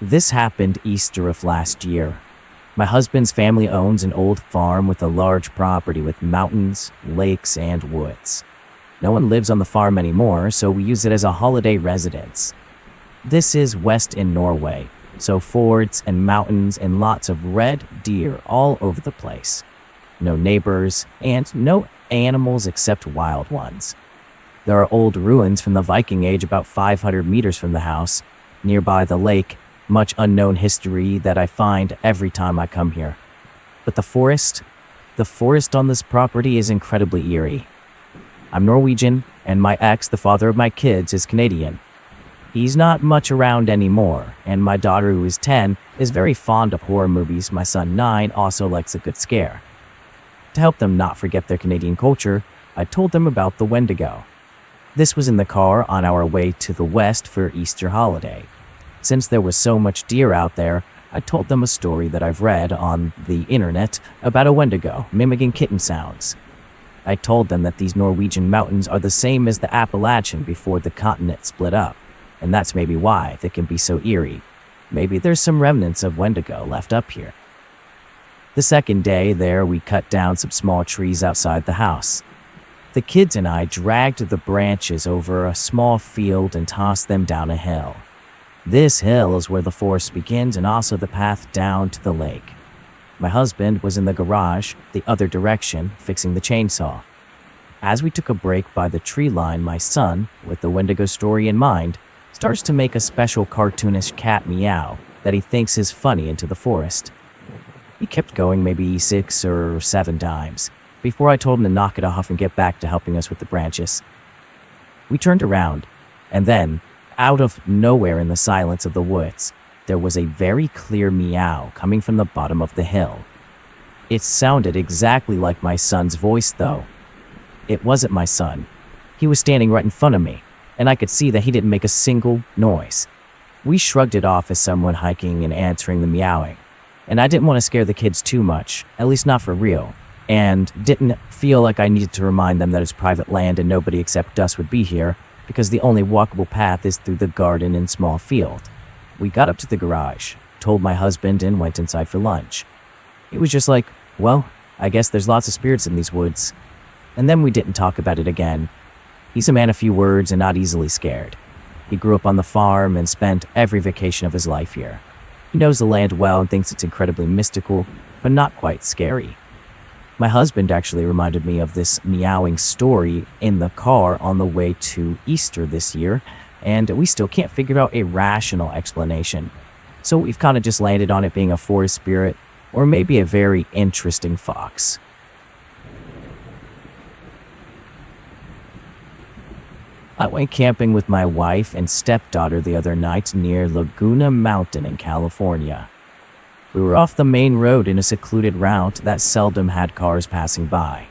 This happened Easter of last year. My husband's family owns an old farm with a large property with mountains, lakes, and woods. No one lives on the farm anymore, so we use it as a holiday residence. This is west in Norway, so fords and mountains and lots of red deer all over the place. No neighbors, and no animals except wild ones. There are old ruins from the Viking Age about 500 meters from the house, nearby the lake, much unknown history that I find every time I come here. But the forest on this property is incredibly eerie. I'm Norwegian, and my ex, the father of my kids, is Canadian. He's not much around anymore, and my daughter, who is 10, is very fond of horror movies. My son, 9, also likes a good scare. To help them not forget their Canadian culture, I told them about the Wendigo. This was in the car on our way to the west for Easter holiday. Since there was so much deer out there, I told them a story that I've read on the internet about a Wendigo mimicking kitten sounds. I told them that these Norwegian mountains are the same as the Appalachian before the continent split up, and that's maybe why they can be so eerie. Maybe there's some remnants of Wendigo left up here. The second day there, we cut down some small trees outside the house. The kids and I dragged the branches over a small field and tossed them down a hill. This hill is where the forest begins and also the path down to the lake. My husband was in the garage, the other direction, fixing the chainsaw. As we took a break by the tree line, my son, with the Wendigo story in mind, starts to make a special cartoonish cat meow that he thinks is funny into the forest. He kept going maybe 6 or 7 times before I told him to knock it off and get back to helping us with the branches. We turned around, and then, out of nowhere in the silence of the woods, there was a very clear meow coming from the bottom of the hill. It sounded exactly like my son's voice, though. It wasn't my son. He was standing right in front of me, and I could see that he didn't make a single noise. We shrugged it off as someone hiking and answering the meowing, and I didn't want to scare the kids too much, at least not for real, and didn't feel like I needed to remind them that it's private land and nobody except us would be here, because the only walkable path is through the garden and small field. We got up to the garage, told my husband, and went inside for lunch. It was just like, well, I guess there's lots of spirits in these woods. And then we didn't talk about it again. He's a man of few words and not easily scared. He grew up on the farm and spent every vacation of his life here. He knows the land well and thinks it's incredibly mystical, but not quite scary. My husband actually reminded me of this meowing story in the car on the way to Easter this year, and we still can't figure out a rational explanation. So we've kind of just landed on it being a forest spirit, or maybe a very interesting fox. I went camping with my wife and stepdaughter the other night near Laguna Mountain in California. We were off the main road in a secluded route that seldom had cars passing by.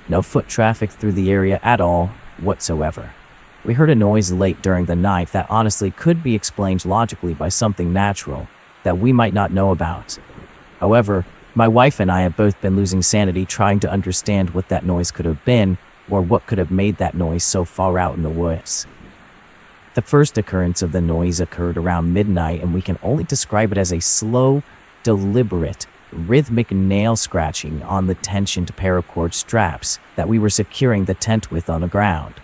No foot traffic through the area at all, whatsoever. We heard a noise late during the night that honestly could be explained logically by something natural that we might not know about. However, my wife and I have both been losing sanity trying to understand what that noise could have been, or what could have made that noise so far out in the woods. The first occurrence of the noise occurred around midnight, and we can only describe it as a slow, deliberate, rhythmic nail scratching on the tensioned paracord straps that we were securing the tent with on the ground.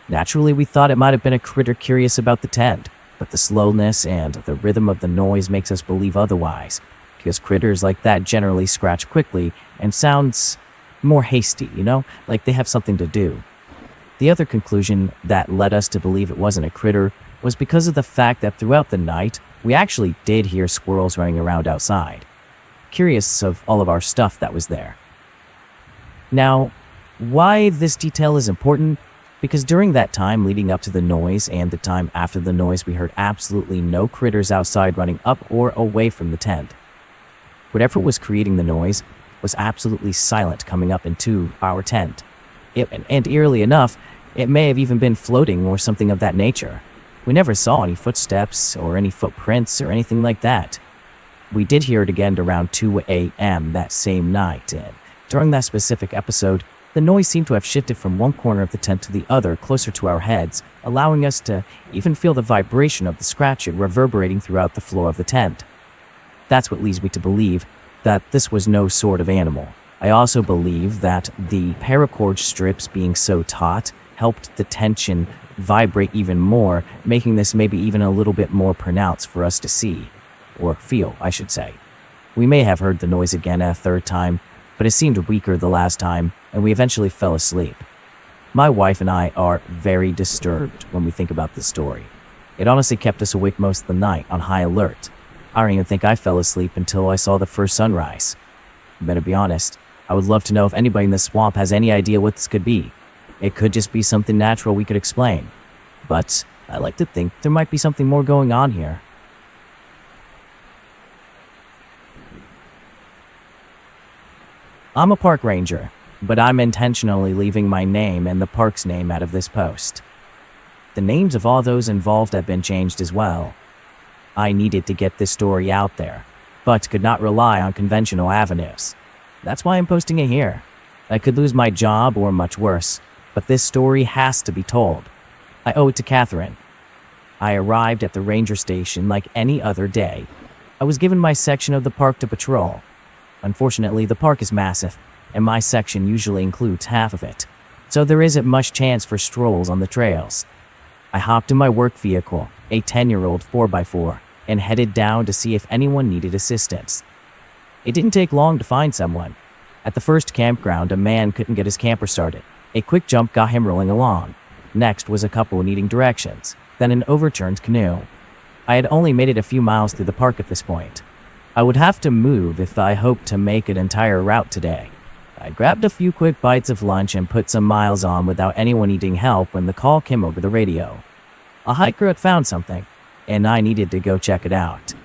Naturally, we thought it might have been a critter curious about the tent, but the slowness and the rhythm of the noise makes us believe otherwise, because critters like that generally scratch quickly and sounds more hasty, like they have something to do. The other conclusion that led us to believe it wasn't a critter was because of the fact that throughout the night, we actually did hear squirrels running around outside, curious of all of our stuff that was there. Now, why this detail is important? Because during that time leading up to the noise and the time after the noise, we heard absolutely no critters outside running up or away from the tent. Whatever was creating the noise was absolutely silent coming up into our tent. And eerily enough, it may have even been floating or something of that nature. We never saw any footsteps or any footprints or anything like that. We did hear it again around 2 a.m. that same night, and during that specific episode, The noise seemed to have shifted from one corner of the tent to the other, closer to our heads, allowing us to even feel the vibration of the scratching reverberating throughout the floor of the tent. That's what leads me to believe that this was no sort of animal. I also believe that the paracord strips being so taut helped the tension vibrate even more, making this maybe even a little bit more pronounced for us to see, or feel, I should say. We may have heard the noise again a third time, but it seemed weaker the last time, and we eventually fell asleep. My wife and I are very disturbed when we think about this story. It honestly kept us awake most of the night on high alert. I don't even think I fell asleep until I saw the first sunrise. Better be honest, I would love to know if anybody in this swamp has any idea what this could be. It could just be something natural we could explain. But I like to think there might be something more going on here. I'm a park ranger, but I'm intentionally leaving my name and the park's name out of this post. The names of all those involved have been changed as well. I needed to get this story out there, but could not rely on conventional avenues. That's why I'm posting it here. I could lose my job or much worse, but this story has to be told. I owe it to Catherine. I arrived at the ranger station like any other day. I was given my section of the park to patrol. Unfortunately, the park is massive, and my section usually includes half of it, so there isn't much chance for strolls on the trails. I hopped in my work vehicle, a 10-year-old 4x4, and headed down to see if anyone needed assistance. It didn't take long to find someone. At the first campground, a man couldn't get his camper started. A quick jump got him rolling along. Next was a couple needing directions, then an overturned canoe. I had only made it a few miles through the park at this point. I would have to move if I hoped to make an entire route today. I grabbed a few quick bites of lunch and put some miles on without anyone needing help when the call came over the radio. A hiker had found something, and I needed to go check it out.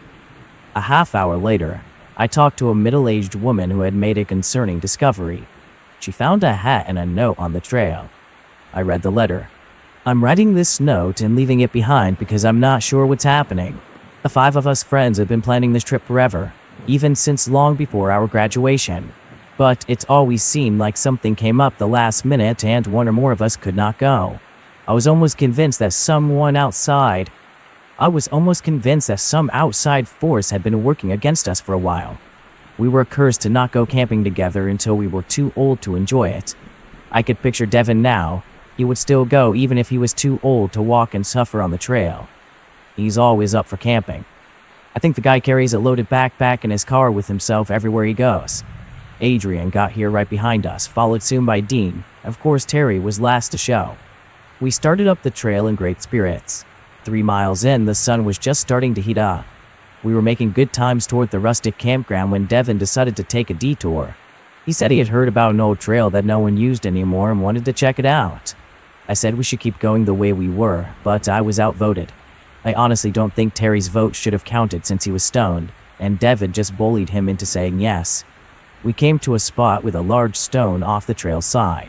A half hour later, I talked to a middle-aged woman who had made a concerning discovery. She found a hat and a note on the trail. I read the letter. I'm writing this note and leaving it behind because I'm not sure what's happening. The 5 of us friends have been planning this trip forever, even since long before our graduation. But it's always seemed like something came up the last minute and one or more of us could not go. I was almost convinced that some outside force had been working against us for a while. We were cursed to not go camping together until we were too old to enjoy it. I could picture Devin now. He would still go even if he was too old to walk and suffer on the trail. He's always up for camping. I think the guy carries a loaded backpack in his car with himself everywhere he goes. Adrian got here right behind us, followed soon by Dean. Of course, Terry was last to show. We started up the trail in great spirits. 3 miles in, the sun was just starting to heat up. We were making good times toward the rustic campground when Devin decided to take a detour. He said he had heard about an old trail that no one used anymore and wanted to check it out. I said we should keep going the way we were, but I was outvoted. I honestly don't think Terry's vote should have counted since he was stoned, and Devin just bullied him into saying yes. We came to a spot with a large stone off the trail side.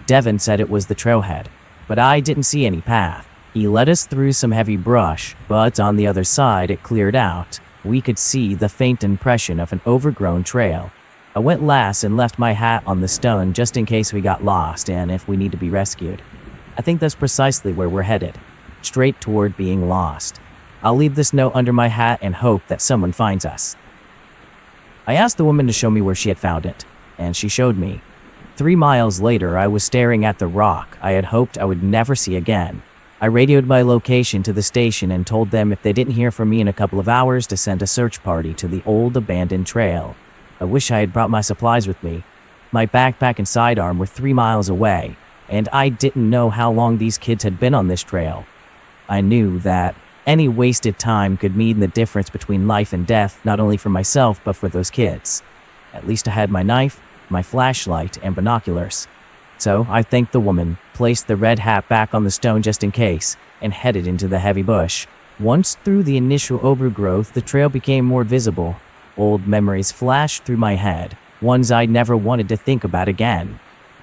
Devin said it was the trailhead, but I didn't see any path. He led us through some heavy brush, but on the other side it cleared out. We could see the faint impression of an overgrown trail. I went last and left my hat on the stone just in case we got lost and if we need to be rescued. I think that's precisely where we're headed, straight toward being lost. I'll leave this note under my hat and hope that someone finds us. I asked the woman to show me where she had found it, and she showed me. 3 miles later, I was staring at the rock I had hoped I would never see again. I radioed my location to the station and told them if they didn't hear from me in a couple of hours to send a search party to the old abandoned trail. I wish I had brought my supplies with me. My backpack and sidearm were 3 miles away, and I didn't know how long these kids had been on this trail. I knew that any wasted time could mean the difference between life and death, not only for myself, but for those kids. At least I had my knife, my flashlight, and binoculars. So I thanked the woman, placed the red hat back on the stone just in case, and headed into the heavy bush. Once through the initial overgrowth, the trail became more visible. Old memories flashed through my head, ones I never wanted to think about again.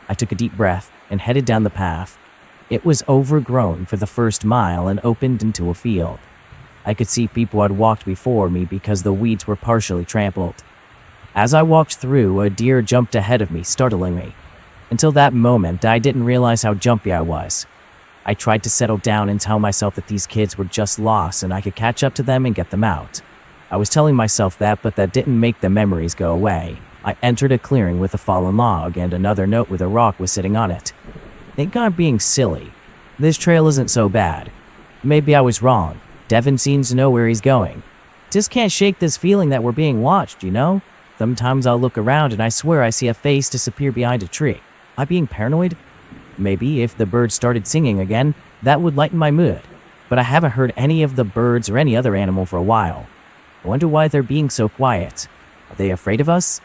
I took a deep breath and headed down the path. It was overgrown for the first mile and opened into a field. I could see people had walked before me because the weeds were partially trampled. As I walked through, a deer jumped ahead of me, startling me. Until that moment, I didn't realize how jumpy I was. I tried to settle down and tell myself that these kids were just lost and I could catch up to them and get them out. I was telling myself that, but that didn't make the memories go away. I entered a clearing with a fallen log and another note with a rock was sitting on it. Think I'm being silly. This trail isn't so bad. Maybe I was wrong. Devin seems to know where he's going. Just can't shake this feeling that we're being watched, you know? Sometimes I'll look around and I swear I see a face disappear behind a tree. Am I being paranoid? Maybe if the birds started singing again, that would lighten my mood. But I haven't heard any of the birds or any other animal for a while. I wonder why they're being so quiet. Are they afraid of us?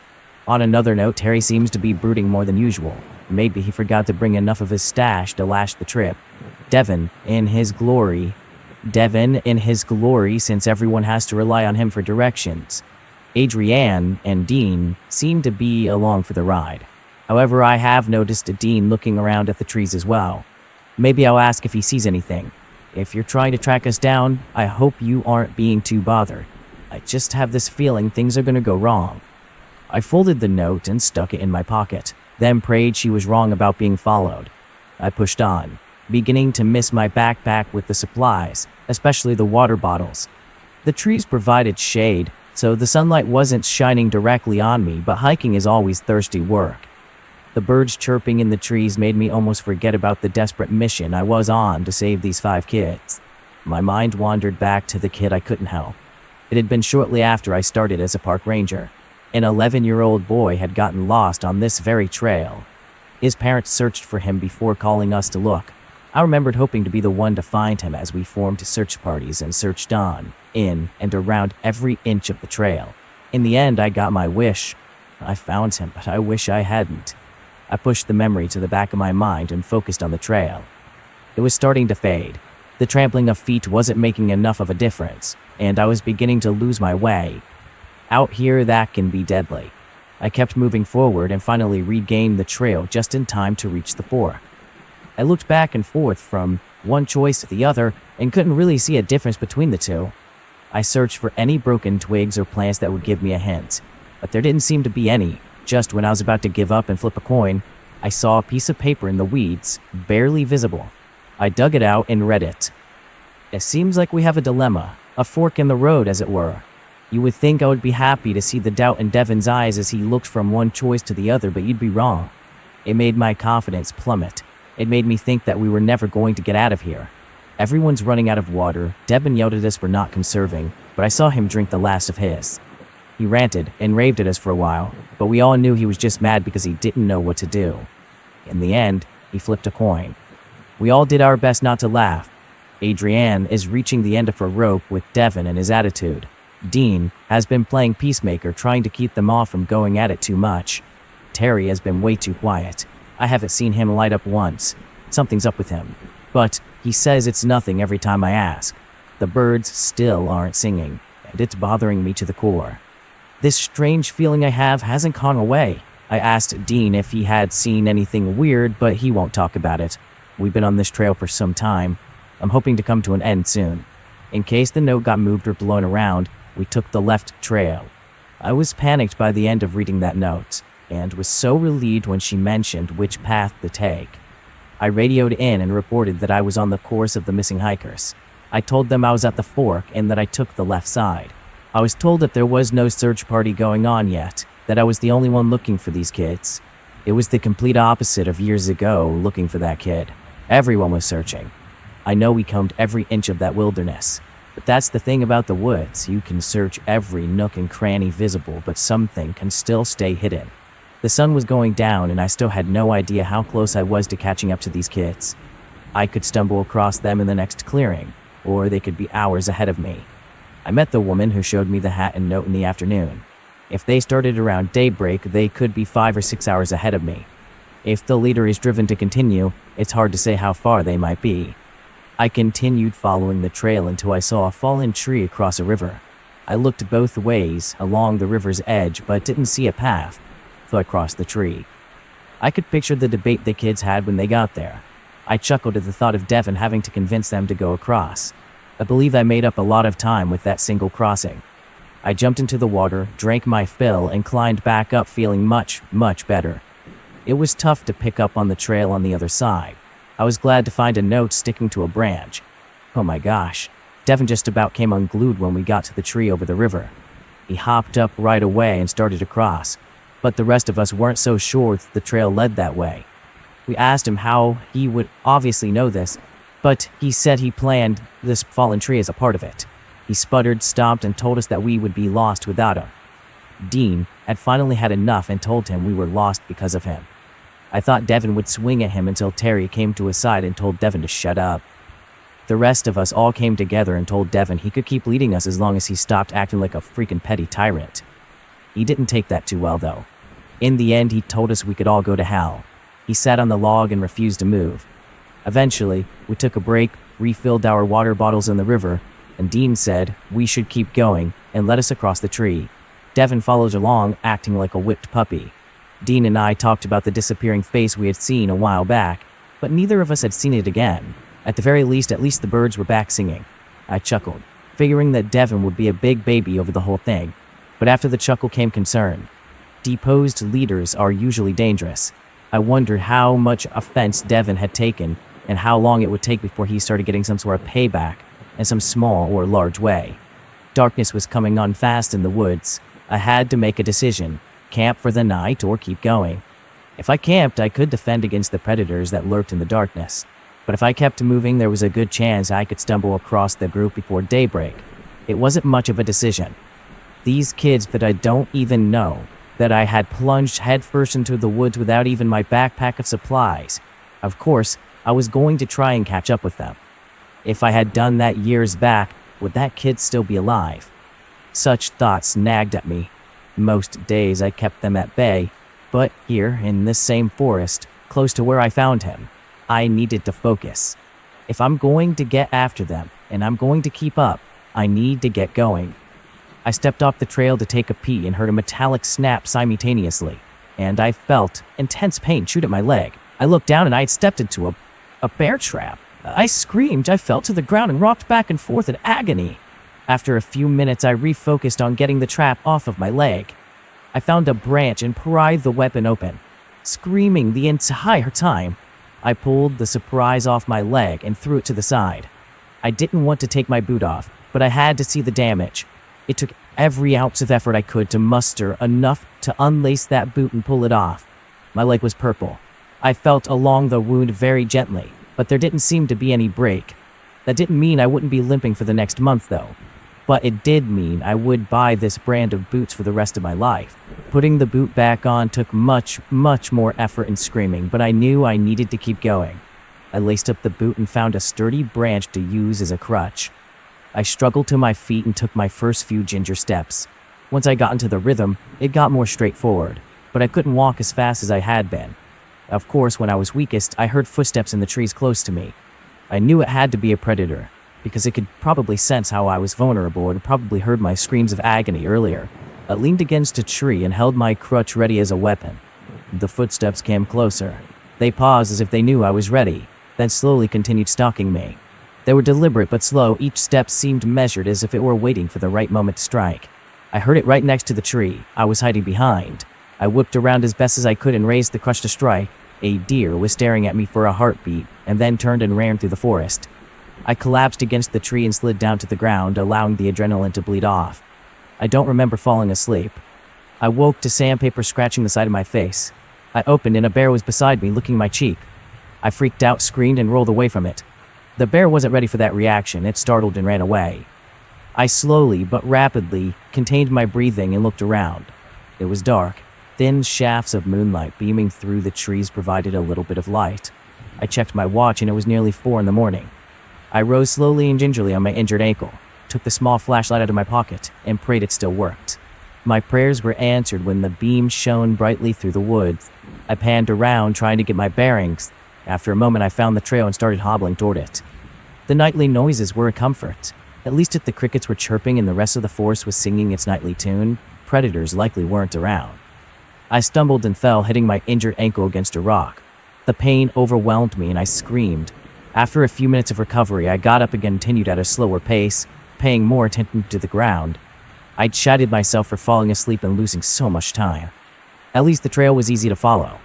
On another note, Terry seems to be brooding more than usual. Maybe he forgot to bring enough of his stash to last the trip. Devin, in his glory, since everyone has to rely on him for directions. Adrienne and Dean seem to be along for the ride. However, I have noticed Dean looking around at the trees as well. Maybe I'll ask if he sees anything. If you're trying to track us down, I hope you aren't being too bothered. I just have this feeling things are gonna go wrong. I folded the note and stuck it in my pocket, then prayed she was wrong about being followed. I pushed on, beginning to miss my backpack with the supplies, especially the water bottles. The trees provided shade, so the sunlight wasn't shining directly on me, but hiking is always thirsty work. The birds chirping in the trees made me almost forget about the desperate mission I was on to save these 5 kids. My mind wandered back to the kid I couldn't help. It had been shortly after I started as a park ranger. An 11-year-old boy had gotten lost on this very trail. His parents searched for him before calling us to look. I remembered hoping to be the one to find him as we formed search parties and searched on, in, and around every inch of the trail. In the end, I got my wish. I found him, but I wish I hadn't. I pushed the memory to the back of my mind and focused on the trail. It was starting to fade. The trampling of feet wasn't making enough of a difference, and I was beginning to lose my way. Out here, that can be deadly. I kept moving forward and finally regained the trail just in time to reach the fork. I looked back and forth from one choice to the other and couldn't really see a difference between the two. I searched for any broken twigs or plants that would give me a hint, but there didn't seem to be any. Just when I was about to give up and flip a coin, I saw a piece of paper in the weeds, barely visible. I dug it out and read it. It seems like we have a dilemma, a fork in the road, as it were. You would think I would be happy to see the doubt in Devin's eyes as he looked from one choice to the other, but you'd be wrong. It made my confidence plummet. It made me think that we were never going to get out of here. Everyone's running out of water. Devin yelled at us for not conserving, but I saw him drink the last of his. He ranted and raved at us for a while, but we all knew he was just mad because he didn't know what to do. In the end, he flipped a coin. We all did our best not to laugh. Adrienne is reaching the end of her rope with Devin and his attitude. Dean has been playing peacemaker, trying to keep them off from going at it too much. Terry has been way too quiet. I haven't seen him light up once. Something's up with him. But he says it's nothing every time I ask. The birds still aren't singing, and it's bothering me to the core. This strange feeling I have hasn't gone away. I asked Dean if he had seen anything weird, but he won't talk about it. We've been on this trail for some time. I'm hoping to come to an end soon. In case the note got moved or blown around, we took the left trail. I was panicked by the end of reading that note, and was so relieved when she mentioned which path to take. I radioed in and reported that I was on the course of the missing hikers. I told them I was at the fork and that I took the left side. I was told that there was no search party going on yet, that I was the only one looking for these kids. It was the complete opposite of years ago looking for that kid. Everyone was searching. I know we combed every inch of that wilderness, but that's the thing about the woods. You can search every nook and cranny visible, but something can still stay hidden. The sun was going down and I still had no idea how close I was to catching up to these kids. I could stumble across them in the next clearing, or they could be hours ahead of me. I met the woman who showed me the hat and note in the afternoon. If they started around daybreak, they could be 5 or 6 hours ahead of me. If the leader is driven to continue, it's hard to say how far they might be. I continued following the trail until I saw a fallen tree across a river. I looked both ways along the river's edge, but didn't see a path, so I crossed the tree. I could picture the debate the kids had when they got there. I chuckled at the thought of Devin having to convince them to go across. I believe I made up a lot of time with that single crossing. I jumped into the water, drank my fill, and climbed back up feeling much, much better. It was tough to pick up on the trail on the other side. I was glad to find a note sticking to a branch. Oh my gosh, Devin just about came unglued when we got to the tree over the river. He hopped up right away and started to cross, but the rest of us weren't so sure that the trail led that way. We asked him how he would obviously know this, but he said he planned this fallen tree as a part of it. He sputtered, stopped, and told us that we would be lost without him. Dean had finally had enough and told him we were lost because of him. I thought Devin would swing at him until Terry came to his side and told Devin to shut up. The rest of us all came together and told Devin he could keep leading us as long as he stopped acting like a freaking petty tyrant. He didn't take that too well, though. In the end, he told us we could all go to hell. He sat on the log and refused to move. Eventually, we took a break, refilled our water bottles in the river, and Dean said we should keep going and led us across the tree. Devin followed along, acting like a whipped puppy. Dean and I talked about the disappearing face we had seen a while back, but neither of us had seen it again. At the very least, the birds were back singing. I chuckled, figuring that Devin would be a big baby over the whole thing. But after the chuckle came concern. Deposed leaders are usually dangerous. I wondered how much offense Devin had taken and how long it would take before he started getting some sort of payback in some small or large way. Darkness was coming on fast in the woods. I had to make a decision, camp for the night or keep going. If I camped, I could defend against the predators that lurked in the darkness. But if I kept moving, there was a good chance I could stumble across the group before daybreak. It wasn't much of a decision. These kids that I don't even know, that I had plunged headfirst into the woods without even my backpack of supplies. Of course, I was going to try and catch up with them. If I had done that years back, would that kid still be alive? Such thoughts nagged at me. Most days I kept them at bay, but here, in this same forest, close to where I found him, I needed to focus. If I'm going to get after them, and I'm going to keep up, I need to get going. I stepped off the trail to take a pee and heard a metallic snap simultaneously, and I felt intense pain shoot at my leg. I looked down and I had stepped into a bear trap. I screamed, I fell to the ground and rocked back and forth in agony. After a few minutes, I refocused on getting the trap off of my leg. I found a branch and pried the weapon open, screaming the entire time. I pulled the surprise off my leg and threw it to the side. I didn't want to take my boot off, but I had to see the damage. It took every ounce of effort I could to muster enough to unlace that boot and pull it off. My leg was purple. I felt along the wound very gently, but there didn't seem to be any break. That didn't mean I wouldn't be limping for the next month, though. But it did mean I would buy this brand of boots for the rest of my life. Putting the boot back on took much more effort and screaming, but I knew I needed to keep going. I laced up the boot and found a sturdy branch to use as a crutch. I struggled to my feet and took my first few ginger steps. Once I got into the rhythm, it got more straightforward, but I couldn't walk as fast as I had been. Of course, when I was weakest, I heard footsteps in the trees close to me. I knew it had to be a predator, because it could probably sense how I was vulnerable and probably heard my screams of agony earlier. I leaned against a tree and held my crutch ready as a weapon. The footsteps came closer. They paused as if they knew I was ready, then slowly continued stalking me. They were deliberate but slow. Each step seemed measured as if it were waiting for the right moment to strike. I heard it right next to the tree I was hiding behind. I whipped around as best as I could and raised the crutch to strike. A deer was staring at me for a heartbeat and then turned and ran through the forest. I collapsed against the tree and slid down to the ground, allowing the adrenaline to bleed off. I don't remember falling asleep. I woke to sandpaper scratching the side of my face. I opened and a bear was beside me, licking my cheek. I freaked out, screamed, and rolled away from it. The bear wasn't ready for that reaction. It startled and ran away. I slowly but rapidly contained my breathing and looked around. It was dark. Thin shafts of moonlight beaming through the trees provided a little bit of light. I checked my watch and it was nearly 4 a.m. I rose slowly and gingerly on my injured ankle, took the small flashlight out of my pocket, and prayed it still worked. My prayers were answered when the beam shone brightly through the woods. I panned around, trying to get my bearings. After a moment, I found the trail and started hobbling toward it. The nightly noises were a comfort. At least if the crickets were chirping and the rest of the forest was singing its nightly tune, predators likely weren't around. I stumbled and fell, hitting my injured ankle against a rock. The pain overwhelmed me and I screamed. After a few minutes of recovery, I got up and continued at a slower pace, paying more attention to the ground. I'd chided myself for falling asleep and losing so much time. At least the trail was easy to follow.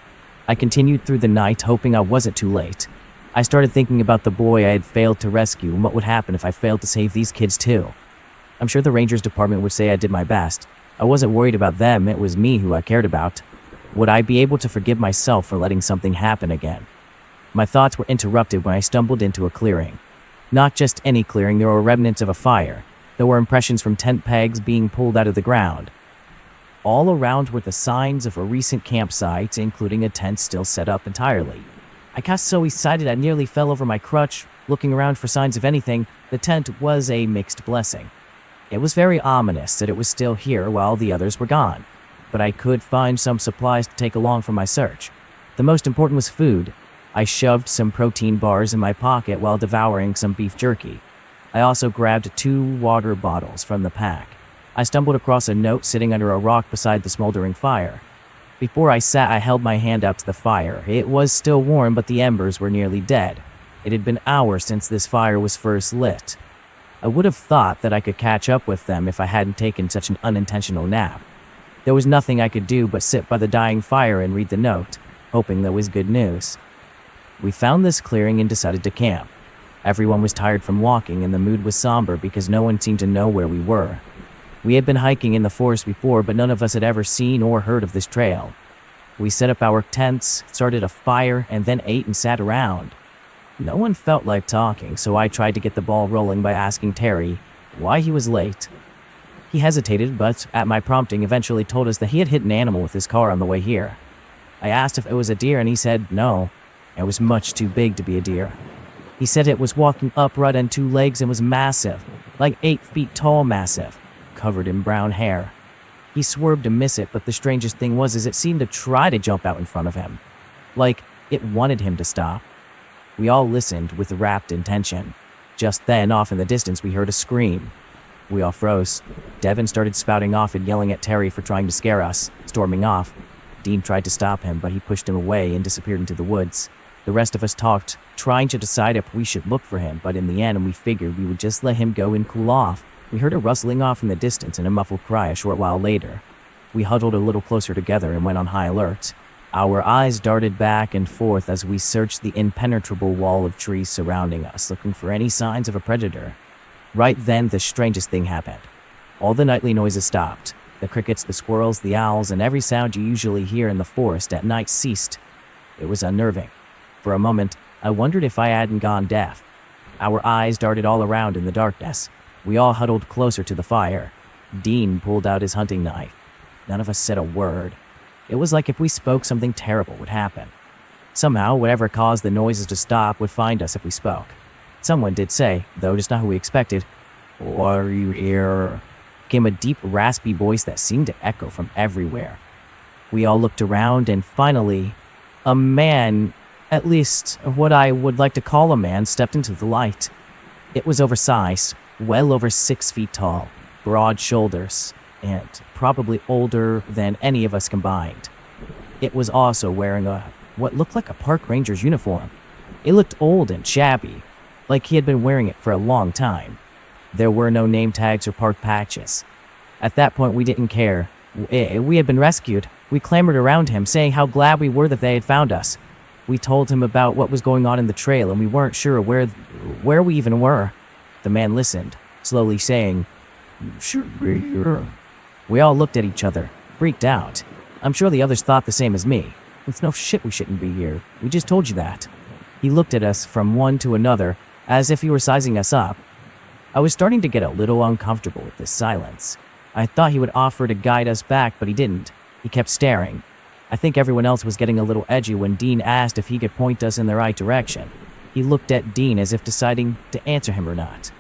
I continued through the night, hoping I wasn't too late. I started thinking about the boy I had failed to rescue and what would happen if I failed to save these kids too. I'm sure the Rangers department would say I did my best. I wasn't worried about them, it was me who I cared about. Would I be able to forgive myself for letting something happen again? My thoughts were interrupted when I stumbled into a clearing. Not just any clearing, there were remnants of a fire. There were impressions from tent pegs being pulled out of the ground. All around were the signs of a recent campsite, including a tent still set up entirely. I got so excited I nearly fell over my crutch, looking around for signs of anything. The tent was a mixed blessing. It was very ominous that it was still here while the others were gone, but I could find some supplies to take along for my search. The most important was food. I shoved some protein bars in my pocket while devouring some beef jerky. I also grabbed 2 water bottles from the pack. I stumbled across a note sitting under a rock beside the smoldering fire. Before I sat, I held my hand up to the fire. It was still warm, but the embers were nearly dead. It had been hours since this fire was first lit. I would have thought that I could catch up with them if I hadn't taken such an unintentional nap. There was nothing I could do but sit by the dying fire and read the note, hoping there was good news. We found this clearing and decided to camp. Everyone was tired from walking and the mood was somber because no one seemed to know where we were. We had been hiking in the forest before, but none of us had ever seen or heard of this trail. We set up our tents, started a fire, and then ate and sat around. No one felt like talking, so I tried to get the ball rolling by asking Terry why he was late. He hesitated, but at my prompting eventually told us that he had hit an animal with his car on the way here. I asked if it was a deer and he said no, it was much too big to be a deer. He said it was walking upright on 2 legs and was massive, like 8 feet tall massive, covered in brown hair. He swerved to miss it, but the strangest thing was it seemed to try to jump out in front of him. Like it wanted him to stop. We all listened with rapt intention. Just then, off in the distance, we heard a scream. We all froze. Devin started spouting off and yelling at Terry for trying to scare us, storming off. Dean tried to stop him, but he pushed him away and disappeared into the woods. The rest of us talked, trying to decide if we should look for him, but in the end, we figured we would just let him go and cool off. We heard a rustling off in the distance and a muffled cry a short while later. We huddled a little closer together and went on high alert. Our eyes darted back and forth as we searched the impenetrable wall of trees surrounding us, looking for any signs of a predator. Right then, the strangest thing happened. All the nightly noises stopped. The crickets, the squirrels, the owls, and every sound you usually hear in the forest at night ceased. It was unnerving. For a moment, I wondered if I hadn't gone deaf. Our eyes darted all around in the darkness. We all huddled closer to the fire. Dean pulled out his hunting knife. None of us said a word. It was like if we spoke, something terrible would happen. Somehow, whatever caused the noises to stop would find us if we spoke. Someone did say, though just not who we expected, "Are you here?" Came a deep, raspy voice that seemed to echo from everywhere. We all looked around and finally, a man, at least what I would like to call a man, stepped into the light. It was oversized, well over 6 feet tall, broad shoulders, and probably older than any of us combined. It was also wearing what looked like a park ranger's uniform. It looked old and shabby, like he had been wearing it for a long time. There were no name tags or park patches. At that point, we didn't care. We had been rescued. We clamored around him, saying how glad we were that they had found us. We told him about what was going on in the trail, and we weren't sure where we even were. The man listened, slowly saying, "You should be here." We all looked at each other, freaked out. I'm sure the others thought the same as me. It's no shit we shouldn't be here. We just told you that. He looked at us from one to another, as if he were sizing us up. I was starting to get a little uncomfortable with this silence. I thought he would offer to guide us back, but he didn't. He kept staring. I think everyone else was getting a little edgy when Dean asked if he could point us in the right direction. He looked at Dean as if deciding to answer him or not.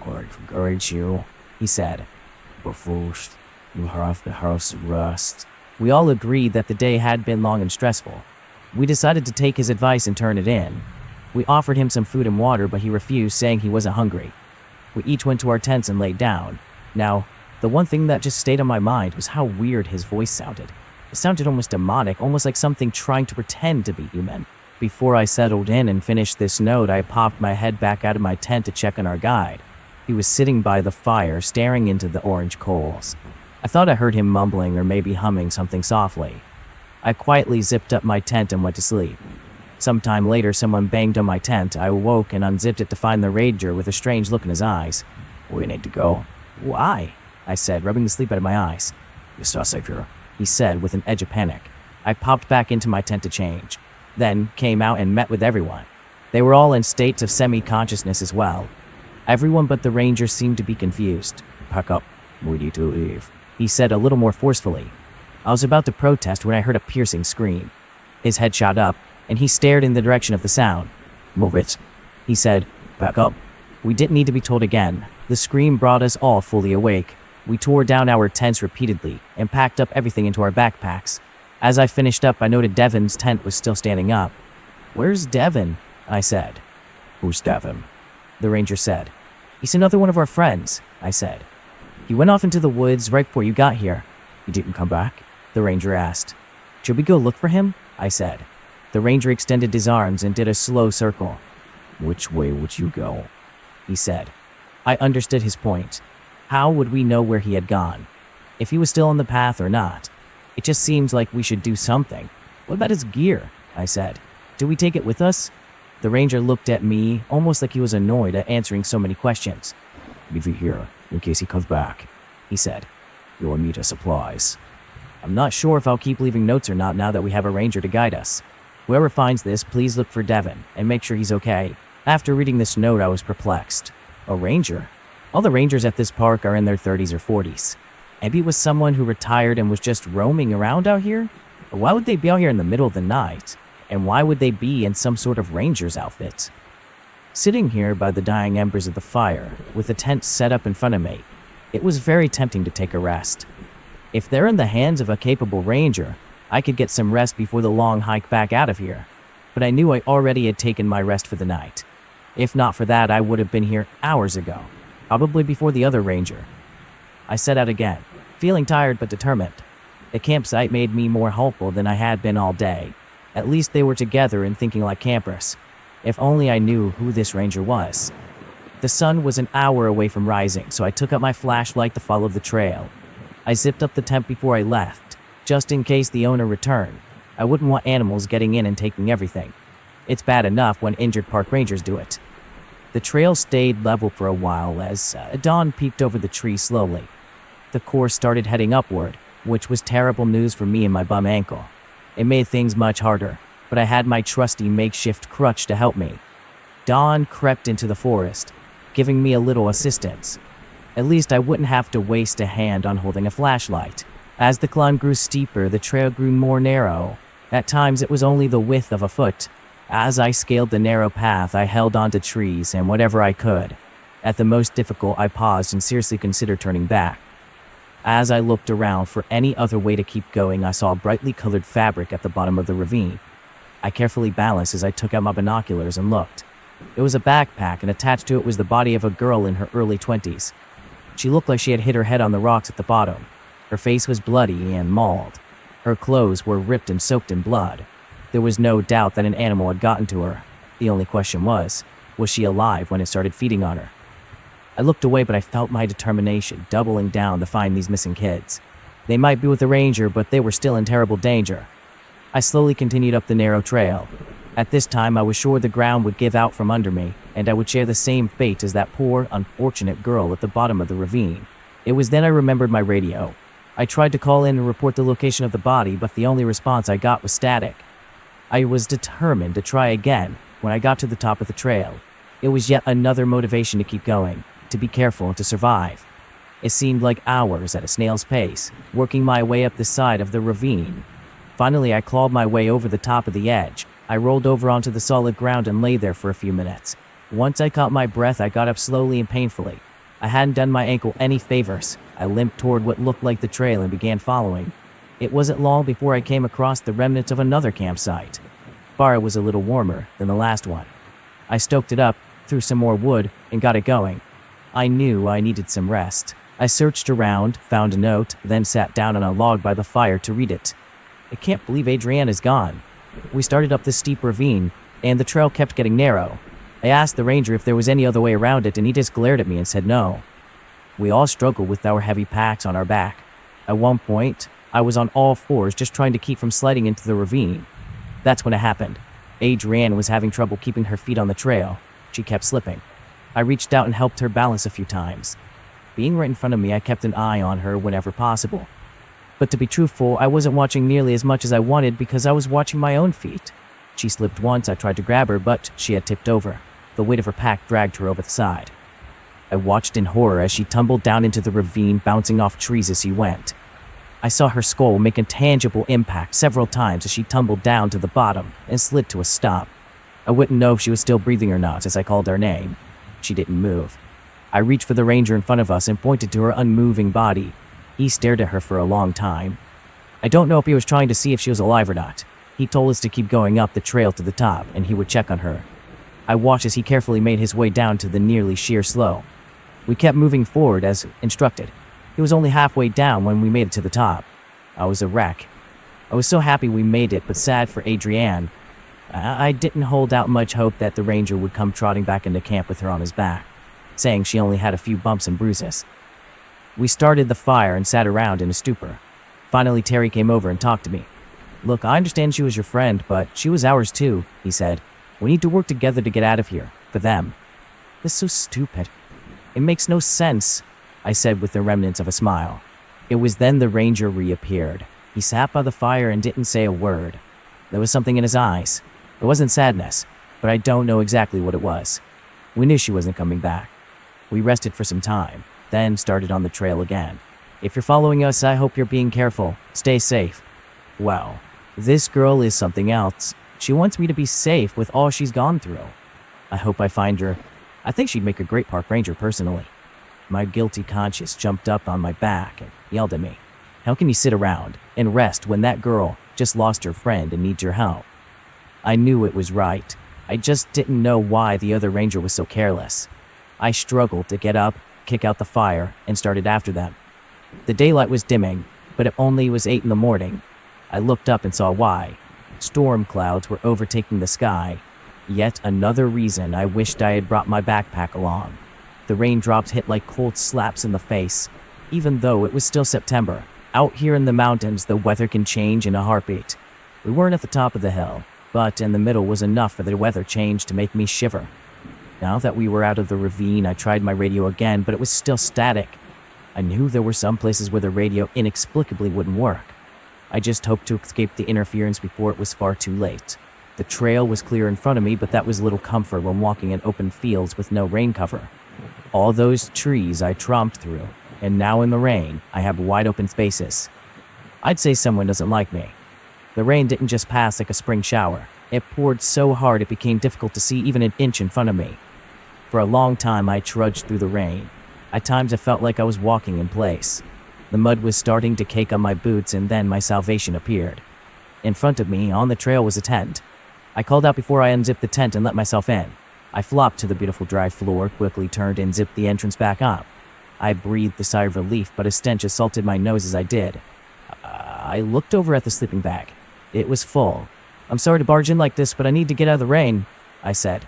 "I encourage you," he said. "But first, you have the house rest." We all agreed that the day had been long and stressful. We decided to take his advice and turn it in. We offered him some food and water, but he refused, saying he wasn't hungry. We each went to our tents and laid down. Now, the one thing that just stayed on my mind was how weird his voice sounded. It sounded almost demonic, almost like something trying to pretend to be human. Before I settled in and finished this note, I popped my head back out of my tent to check on our guide. He was sitting by the fire, staring into the orange coals. I thought I heard him mumbling or maybe humming something softly. I quietly zipped up my tent and went to sleep. Sometime later, someone banged on my tent. I awoke and unzipped it to find the ranger with a strange look in his eyes. "We need to go." "Why?" I said, rubbing the sleep out of my eyes. "It's not safe here," he said with an edge of panic. I popped back into my tent to change, then came out and met with everyone. They were all in states of semi-consciousness as well. Everyone but the ranger seemed to be confused. "Pack up. We need to leave," he said a little more forcefully. I was about to protest when I heard a piercing scream. His head shot up, and he stared in the direction of the sound. "Move it," he said. "Back up." We didn't need to be told again. The scream brought us all fully awake. We tore down our tents repeatedly and packed up everything into our backpacks. As I finished up, I noted Devon's tent was still standing up. "Where's Devon?" I said. "Who's Devon?" the ranger said. "He's another one of our friends," I said. "He went off into the woods right before you got here." "He didn't come back?" the ranger asked. "Should we go look for him?" I said. The ranger extended his arms and did a slow circle. "Which way would you go?" he said. I understood his point. How would we know where he had gone? If he was still on the path or not? It just seems like we should do something. "What about his gear?" I said. "Do we take it with us?" The ranger looked at me, almost like he was annoyed at answering so many questions. "Leave it here, in case he comes back," he said. "You'll need his supplies." I'm not sure if I'll keep leaving notes or not now that we have a ranger to guide us. Whoever finds this, please look for Devon and make sure he's okay. After reading this note, I was perplexed. A ranger? All the rangers at this park are in their 30s or 40s. Maybe it was someone who retired and was just roaming around out here? But why would they be out here in the middle of the night? And why would they be in some sort of ranger's outfit? Sitting here by the dying embers of the fire, with the tent set up in front of me, it was very tempting to take a rest. If they're in the hands of a capable ranger, I could get some rest before the long hike back out of here. But I knew I already had taken my rest for the night. If not for that, I would have been here hours ago, probably before the other ranger. I set out again, feeling tired but determined. The campsite made me more hopeful than I had been all day. At least they were together and thinking like campers. If only I knew who this ranger was. The sun was an hour away from rising, so I took up my flashlight to follow the trail. I zipped up the tent before I left, just in case the owner returned. I wouldn't want animals getting in and taking everything. It's bad enough when injured park rangers do it. The trail stayed level for a while as dawn peeked over the tree slowly. The course started heading upward, which was terrible news for me and my bum ankle. It made things much harder, but I had my trusty makeshift crutch to help me. Dawn crept into the forest, giving me a little assistance. At least I wouldn't have to waste a hand on holding a flashlight. As the climb grew steeper, the trail grew more narrow. At times it was only the width of a foot. As I scaled the narrow path, I held onto trees and whatever I could. At the most difficult, I paused and seriously considered turning back. As I looked around for any other way to keep going, I saw brightly colored fabric at the bottom of the ravine. I carefully balanced as I took out my binoculars and looked. It was a backpack, and attached to it was the body of a girl in her early 20s. She looked like she had hit her head on the rocks at the bottom. Her face was bloody and mauled. Her clothes were ripped and soaked in blood. There was no doubt that an animal had gotten to her. The only question was she alive when it started feeding on her? I looked away, but I felt my determination doubling down to find these missing kids. They might be with the ranger, but they were still in terrible danger. I slowly continued up the narrow trail. At this time, I was sure the ground would give out from under me, and I would share the same fate as that poor, unfortunate girl at the bottom of the ravine. It was then I remembered my radio. I tried to call in and report the location of the body, but the only response I got was static. I was determined to try again when I got to the top of the trail. It was yet another motivation to keep going, to be careful and to survive. It seemed like hours at a snail's pace, working my way up the side of the ravine. Finally, I clawed my way over the top of the edge. I rolled over onto the solid ground and lay there for a few minutes. Once I caught my breath, I got up slowly and painfully. I hadn't done my ankle any favors. I limped toward what looked like the trail and began following. It wasn't long before I came across the remnants of another campsite. Fire was a little warmer than the last one. I stoked it up, threw some more wood, and got it going. I knew I needed some rest. I searched around, found a note, then sat down on a log by the fire to read it. I can't believe Adrienne is gone. We started up this steep ravine, and the trail kept getting narrow. I asked the ranger if there was any other way around it, and he just glared at me and said no. We all struggled with our heavy packs on our back. At one point, I was on all fours just trying to keep from sliding into the ravine. That's when it happened. Adrienne was having trouble keeping her feet on the trail. She kept slipping. I reached out and helped her balance a few times. Being right in front of me, I kept an eye on her whenever possible. But to be truthful, I wasn't watching nearly as much as I wanted because I was watching my own feet. She slipped once. I tried to grab her, but she had tipped over. The weight of her pack dragged her over the side. I watched in horror as she tumbled down into the ravine, bouncing off trees as she went. I saw her skull make a tangible impact several times as she tumbled down to the bottom and slid to a stop. I wouldn't know if she was still breathing or not as I called her name. She didn't move. I reached for the ranger in front of us and pointed to her unmoving body. He stared at her for a long time. I don't know if he was trying to see if she was alive or not. He told us to keep going up the trail to the top and he would check on her. I watched as he carefully made his way down to the nearly sheer slope. We kept moving forward as instructed. He was only halfway down when we made it to the top. I was a wreck. I was so happy we made it, but sad for Adrienne. I didn't hold out much hope that the ranger would come trotting back into camp with her on his back, saying she only had a few bumps and bruises. We started the fire and sat around in a stupor. Finally, Terry came over and talked to me. "Look, I understand she was your friend, but she was ours too," he said. "We need to work together to get out of here, for them." "This is so stupid. It makes no sense," I said with the remnants of a smile. It was then the ranger reappeared. He sat by the fire and didn't say a word. There was something in his eyes. It wasn't sadness, but I don't know exactly what it was. We knew she wasn't coming back. We rested for some time, then started on the trail again. "If you're following us, I hope you're being careful. Stay safe." Well, this girl is something else. She wants me to be safe with all she's gone through. I hope I find her. I think she'd make a great park ranger personally. My guilty conscience jumped up on my back and yelled at me. How can you sit around and rest when that girl just lost her friend and needs your help? I knew it was right. I just didn't know why the other ranger was so careless. I struggled to get up, kick out the fire, and started after them. The daylight was dimming, but it only was 8 in the morning. I looked up and saw why. Storm clouds were overtaking the sky. Yet another reason I wished I had brought my backpack along. The raindrops hit like cold slaps in the face. Even though it was still September, out here in the mountains, the weather can change in a heartbeat. We weren't at the top of the hill, but in the middle was enough for the weather change to make me shiver. Now that we were out of the ravine, I tried my radio again, but it was still static. I knew there were some places where the radio inexplicably wouldn't work. I just hoped to escape the interference before it was far too late. The trail was clear in front of me, but that was little comfort when walking in open fields with no rain cover. All those trees I tromped through, and now in the rain, I have wide open spaces. I'd say someone doesn't like me. The rain didn't just pass like a spring shower. It poured so hard it became difficult to see even an inch in front of me. For a long time, I trudged through the rain. At times, it felt like I was walking in place. The mud was starting to cake on my boots, and then my salvation appeared. In front of me, on the trail, was a tent. I called out before I unzipped the tent and let myself in. I flopped to the beautiful dry floor, quickly turned and zipped the entrance back up. I breathed a sigh of relief, but a stench assaulted my nose as I did. I looked over at the sleeping bag. It was full. "I'm sorry to barge in like this, but I need to get out of the rain," I said.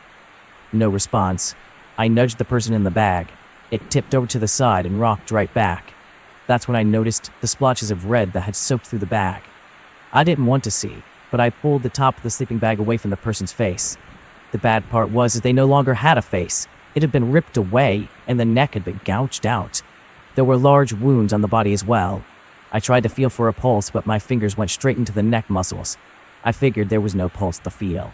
No response. I nudged the person in the bag. It tipped over to the side and rocked right back. That's when I noticed the splotches of red that had soaked through the bag. I didn't want to see, but I pulled the top of the sleeping bag away from the person's face. The bad part was that they no longer had a face. It had been ripped away, and the neck had been gouged out. There were large wounds on the body as well. I tried to feel for a pulse, but my fingers went straight into the neck muscles. I figured there was no pulse to feel.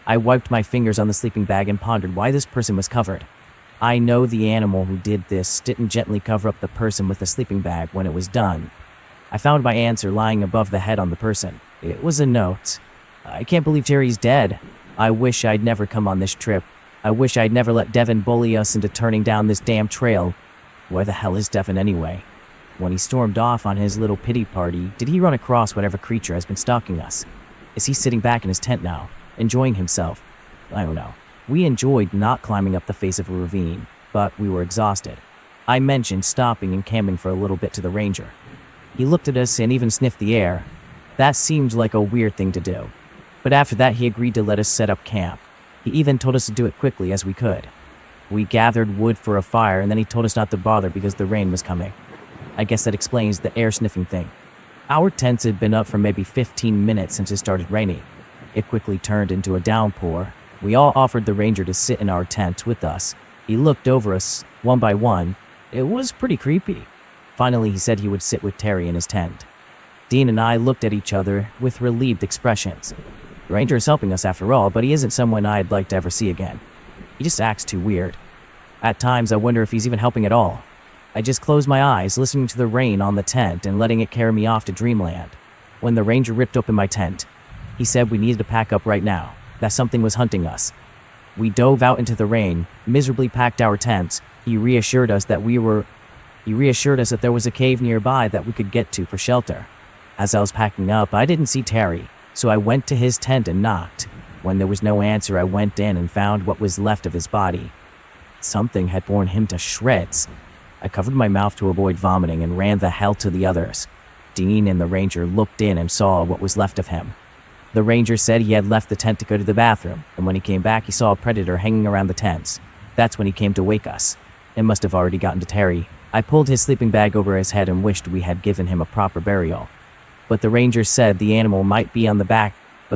I wiped my fingers on the sleeping bag and pondered why this person was covered. I know the animal who did this didn't gently cover up the person with the sleeping bag when it was done. I found my answer lying above the head on the person. It was a note. "I can't believe Terry's dead. I wish I'd never come on this trip. I wish I'd never let Devin bully us into turning down this damn trail. Where the hell is Devin anyway? When he stormed off on his little pity party, did he run across whatever creature has been stalking us? Is he sitting back in his tent now, enjoying himself? I don't know. We enjoyed not climbing up the face of a ravine, but we were exhausted. I mentioned stopping and camping for a little bit to the ranger. He looked at us and even sniffed the air. That seemed like a weird thing to do. But after that, he agreed to let us set up camp. He even told us to do it quickly as we could. We gathered wood for a fire, and then he told us not to bother because the rain was coming. I guess that explains the air sniffing thing. Our tents had been up for maybe 15 minutes since it started raining. It quickly turned into a downpour. We all offered the ranger to sit in our tent with us. He looked over us, one by one. It was pretty creepy. Finally, he said he would sit with Terry in his tent. Dean and I looked at each other with relieved expressions. The ranger is helping us after all, but he isn't someone I'd like to ever see again. He just acts too weird. At times, I wonder if he's even helping at all. I just closed my eyes, listening to the rain on the tent and letting it carry me off to dreamland. When the ranger ripped open my tent, he said we needed to pack up right now, that something was hunting us. We dove out into the rain, miserably packed our tents. He reassured us that there was a cave nearby that we could get to for shelter. As I was packing up, I didn't see Terry, so I went to his tent and knocked. When there was no answer, I went in and found what was left of his body. Something had torn him to shreds. I covered my mouth to avoid vomiting and ran the hell to the others. Dean and the ranger looked in and saw what was left of him. The ranger said he had left the tent to go to the bathroom, and when he came back, he saw a predator hanging around the tents. That's when he came to wake us. It must have already gotten to Terry. I pulled his sleeping bag over his head and wished we had given him a proper burial. But the ranger said the animal might be back for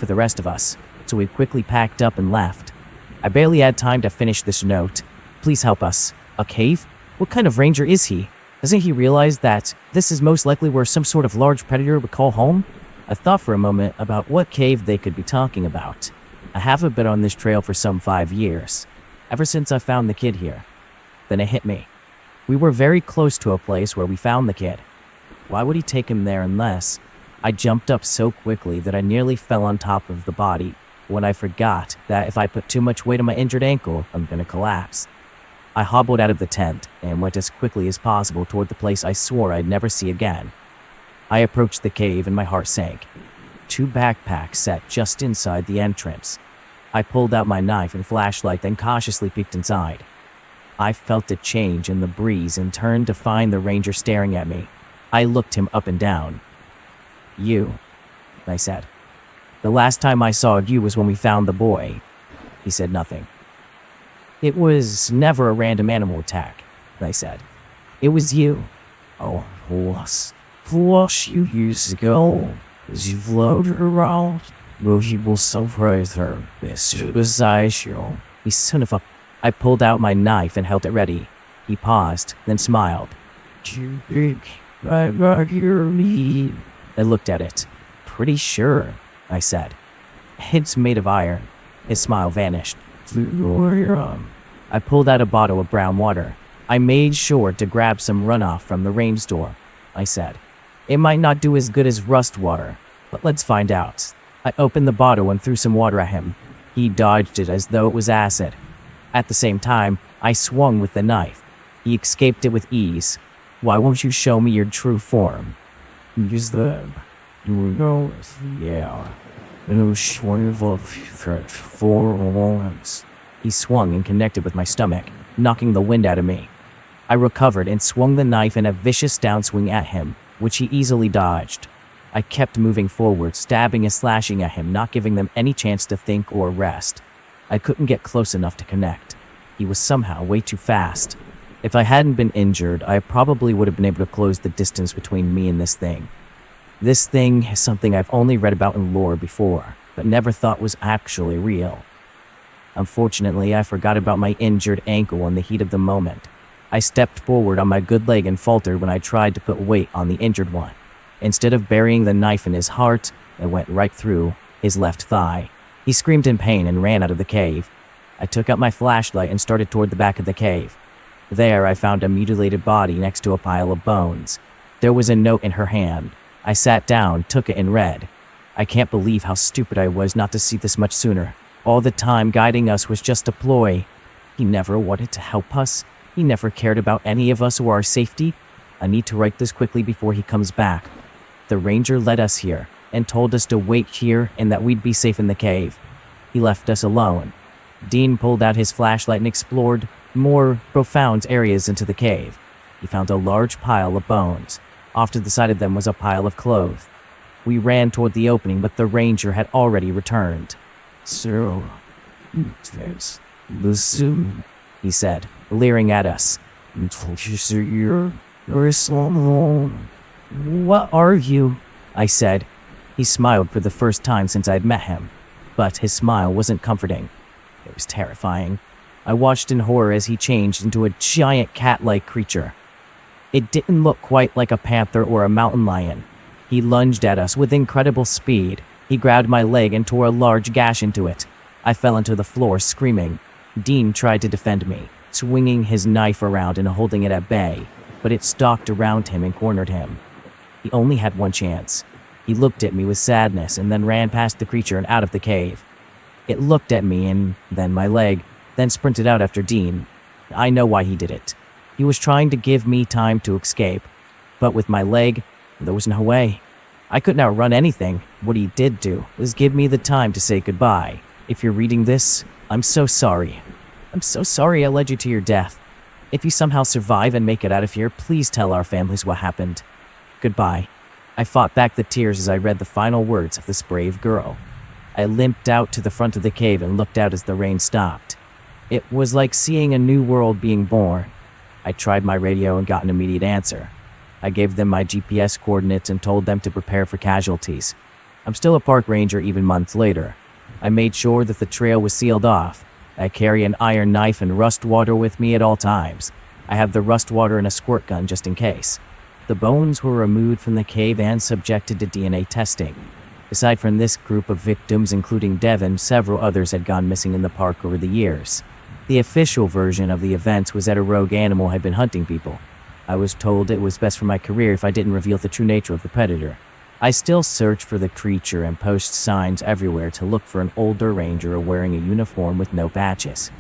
the rest of us, so we quickly packed up and left. I barely had time to finish this note. Please help us. A cave? What kind of ranger is he? Doesn't he realize that this is most likely where some sort of large predator would call home? I thought for a moment about what cave they could be talking about. I haven't been on this trail for some 5 years, ever since I found the kid here. Then it hit me. We were very close to a place where we found the kid. Why would he take him there unless... I jumped up so quickly that I nearly fell on top of the body when I forgot that if I put too much weight on my injured ankle, I'm gonna collapse. I hobbled out of the tent and went as quickly as possible toward the place I swore I'd never see again. I approached the cave and my heart sank. 2 backpacks sat just inside the entrance. I pulled out my knife and flashlight, then cautiously peeked inside. I felt a change in the breeze and turned to find the ranger staring at me. I looked him up and down. You, I said. The last time I saw you was when we found the boy. He said nothing. It was never a random animal attack, I said. It was you. Oh, was a few years ago, as you floated around, you will surprise her as soon as I show. You son of a... I pulled out my knife and held it ready. He paused, then smiled. Do you think I got your meat? I looked at it. Pretty sure, I said. It's made of iron. His smile vanished. I pulled out a bottle of brown water. I made sure to grab some runoff from the rain storm, I said. It might not do as good as rust water, but let's find out. I opened the bottle and threw some water at him. He dodged it as though it was acid. At the same time, I swung with the knife. He escaped it with ease. Why won't you show me your true form? Use them. You know, yeah. No swing of four arms. He swung and connected with my stomach, knocking the wind out of me. I recovered and swung the knife in a vicious downswing at him, which he easily dodged. I kept moving forward, stabbing and slashing at him, not giving them any chance to think or rest. I couldn't get close enough to connect. He was somehow way too fast. If I hadn't been injured, I probably would have been able to close the distance between me and this thing. This thing is something I've only read about in lore before, but never thought was actually real. Unfortunately, I forgot about my injured ankle in the heat of the moment. I stepped forward on my good leg and faltered when I tried to put weight on the injured one. Instead of burying the knife in his heart, it went right through his left thigh. He screamed in pain and ran out of the cave. I took out my flashlight and started toward the back of the cave. There, I found a mutilated body next to a pile of bones. There was a note in her hand. I sat down, took it, and read. I can't believe how stupid I was not to see this much sooner. All the time guiding us was just a ploy. He never wanted to help us. He never cared about any of us or our safety. I need to write this quickly before he comes back. The ranger led us here and told us to wait here and that we'd be safe in the cave. He left us alone. Dean pulled out his flashlight and explored more profound areas into the cave. He found a large pile of bones. Off to the side of them was a pile of clothes. We ran toward the opening, but the ranger had already returned. So, there's listen, he said, leering at us. You're someone. "What are you?" I said. He smiled for the first time since I'd met him, but his smile wasn't comforting. It was terrifying. I watched in horror as he changed into a giant cat-like creature. It didn't look quite like a panther or a mountain lion. He lunged at us with incredible speed. He grabbed my leg and tore a large gash into it. I fell into the floor, screaming. Dean tried to defend me, swinging his knife around and holding it at bay, but it stalked around him and cornered him. He only had one chance. He looked at me with sadness and then ran past the creature and out of the cave. It looked at me and then my leg, then sprinted out after Dean. I know why he did it. He was trying to give me time to escape, but with my leg, there was no way. I couldn't outrun anything. What he did do was give me the time to say goodbye. If you're reading this, I'm so sorry. I'm so sorry I led you to your death. If you somehow survive and make it out of here, please tell our families what happened. Goodbye. I fought back the tears as I read the final words of this brave girl. I limped out to the front of the cave and looked out as the rain stopped. It was like seeing a new world being born. I tried my radio and got an immediate answer. I gave them my GPS coordinates and told them to prepare for casualties. I'm still a park ranger even months later. I made sure that the trail was sealed off. I carry an iron knife and rust water with me at all times. I have the rust water and a squirt gun just in case. The bones were removed from the cave and subjected to DNA testing. Aside from this group of victims, including Devin, several others had gone missing in the park over the years. The official version of the events was that a rogue animal had been hunting people. I was told it was best for my career if I didn't reveal the true nature of the predator. I still search for the creature and post signs everywhere to look for an older ranger wearing a uniform with no patches.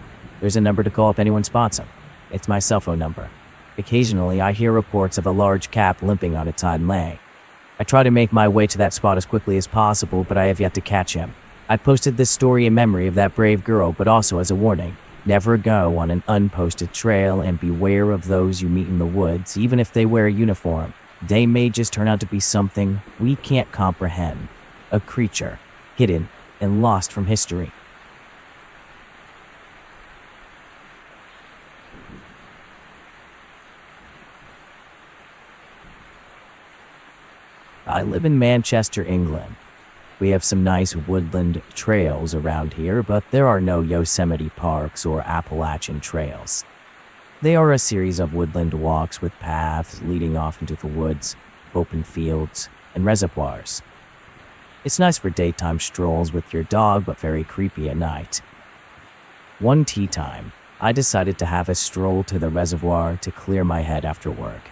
There's a number to call if anyone spots him. It's my cell phone number. Occasionally, I hear reports of a large cat limping on its hind leg. I try to make my way to that spot as quickly as possible, but I have yet to catch him. I posted this story in memory of that brave girl, but also as a warning. Never go on an unposted trail and beware of those you meet in the woods, even if they wear a uniform. They may just turn out to be something we can't comprehend. A creature, hidden and lost from history. I live in Manchester, England. We have some nice woodland trails around here, but there are no Yosemite parks or Appalachian trails. They are a series of woodland walks with paths leading off into the woods, open fields, and reservoirs. It's nice for daytime strolls with your dog, but very creepy at night. One tea time, I decided to have a stroll to the reservoir to clear my head after work.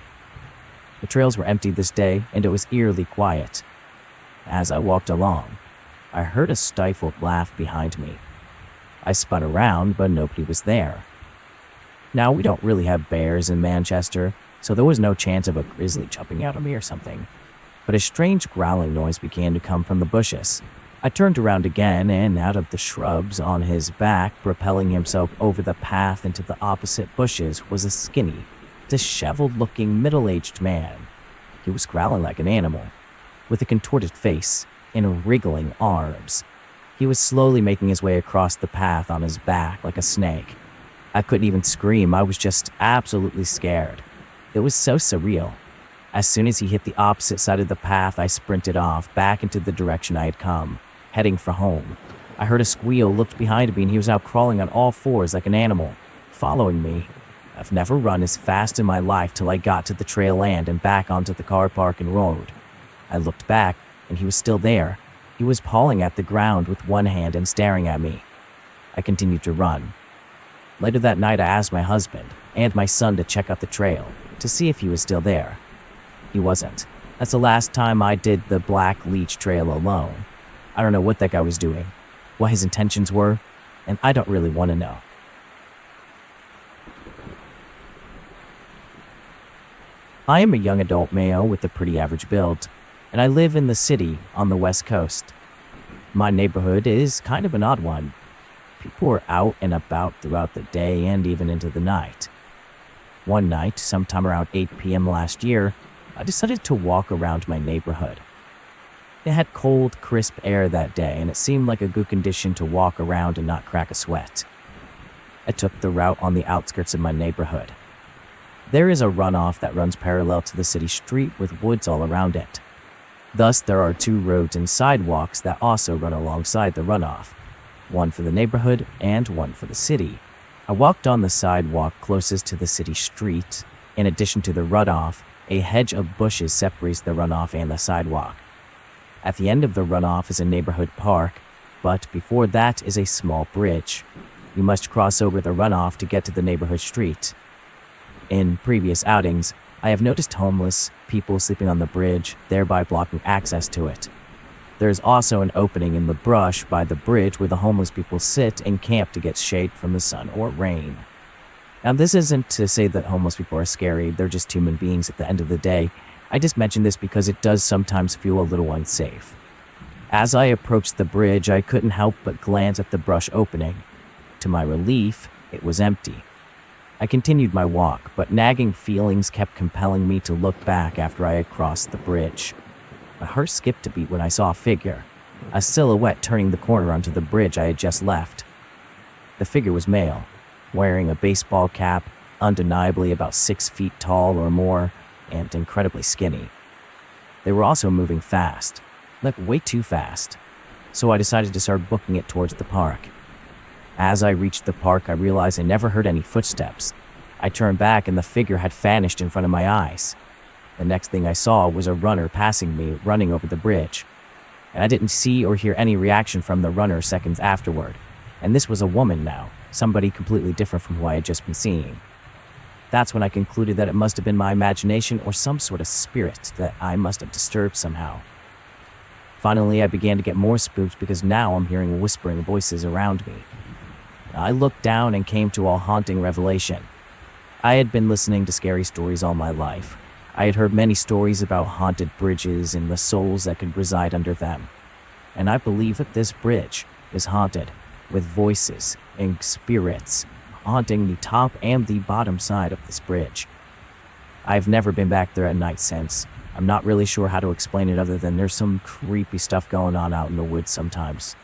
The trails were empty this day, and it was eerily quiet. As I walked along, I heard a stifled laugh behind me. I spun around, but nobody was there. Now, we don't really have bears in Manchester, so there was no chance of a grizzly jumping out at me or something. But a strange growling noise began to come from the bushes. I turned around again, and out of the shrubs on his back, propelling himself over the path into the opposite bushes, was a skinny, disheveled-looking middle-aged man. He was growling like an animal, with a contorted face and wriggling arms. He was slowly making his way across the path on his back like a snake. I couldn't even scream, I was just absolutely scared. It was so surreal. As soon as he hit the opposite side of the path, I sprinted off, back into the direction I had come, heading for home. I heard a squeal, looked behind me, and he was now crawling on all fours like an animal, following me. I've never run as fast in my life till I got to the trail end and back onto the car park and road. I looked back, and he was still there. He was pawing at the ground with one hand and staring at me. I continued to run. Later that night, I asked my husband and my son to check out the trail to see if he was still there. He wasn't. That's the last time I did the Black Leech Trail alone. I don't know what that guy was doing, what his intentions were, and I don't really want to know. I am a young adult male with a pretty average build, and I live in the city on the West Coast. My neighborhood is kind of an odd one. People are out and about throughout the day and even into the night. One night, sometime around 8 p.m. last year, I decided to walk around my neighborhood. It had cold, crisp air that day, and it seemed like a good condition to walk around and not crack a sweat. I took the route on the outskirts of my neighborhood. There is a runoff that runs parallel to the city street with woods all around it. Thus, there are two roads and sidewalks that also run alongside the runoff, one for the neighborhood and one for the city. I walked on the sidewalk closest to the city street. In addition to the runoff, a hedge of bushes separates the runoff and the sidewalk. At the end of the runoff is a neighborhood park, but before that is a small bridge. You must cross over the runoff to get to the neighborhood street. In previous outings, I have noticed homeless people sleeping on the bridge, thereby blocking access to it. There is also an opening in the brush by the bridge where the homeless people sit and camp to get shade from the sun or rain. Now, this isn't to say that homeless people are scary, they're just human beings at the end of the day. I just mention this because it does sometimes feel a little unsafe. As I approached the bridge, I couldn't help but glance at the brush opening. To my relief, it was empty. I continued my walk, but nagging feelings kept compelling me to look back after I had crossed the bridge. My heart skipped a beat when I saw a figure, a silhouette turning the corner onto the bridge I had just left. The figure was male, wearing a baseball cap, undeniably about 6 feet tall or more, and incredibly skinny. They were also moving fast, like way too fast, so I decided to start booking it towards the park. As I reached the park, I realized I never heard any footsteps. I turned back and the figure had vanished in front of my eyes. The next thing I saw was a runner passing me, running over the bridge. And I didn't see or hear any reaction from the runner seconds afterward. And this was a woman now, somebody completely different from who I had just been seeing. That's when I concluded that it must have been my imagination or some sort of spirit that I must have disturbed somehow. Finally, I began to get more spooked because now I'm hearing whispering voices around me. I looked down and came to a haunting revelation. I had been listening to scary stories all my life. I had heard many stories about haunted bridges and the souls that could reside under them. And I believe that this bridge is haunted, with voices and spirits haunting the top and the bottom side of this bridge. I've never been back there at night since. I'm not really sure how to explain it other than there's some creepy stuff going on out in the woods sometimes.